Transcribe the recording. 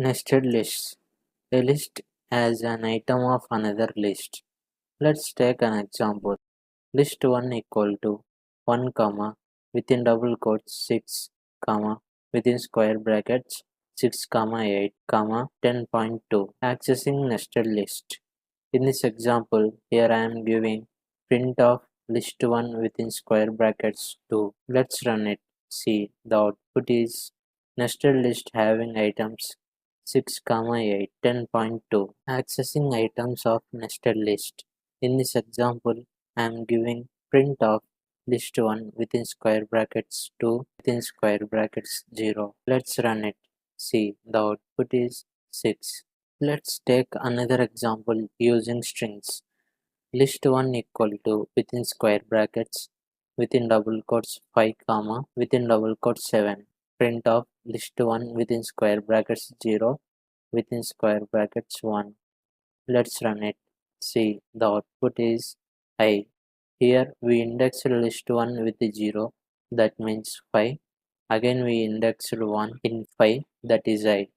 Nested lists. A list as an item of another list. Let's take an example. List 1 equal to 1 comma within double quotes 6 comma within square brackets 6 comma 8 comma 10.2. Accessing nested list. In this example, here I am giving print of list 1 within square brackets 2. Let's run it. See, the output is nested list having items 6, 8, 10.2. Accessing items of nested list. In this example, I am giving print of list 1 within square brackets 2 within square brackets 0. Let's run it. See, the output is 6. Let's take another example using strings. List 1 equal to within square brackets within double quotes 5 comma within double quotes 7. Print of list 1 within square brackets 0 within square brackets 1. Let's run it. See, the output is I. Here we indexed list 1 with 0, that means 5. Again we indexed 1 in 5, that is I.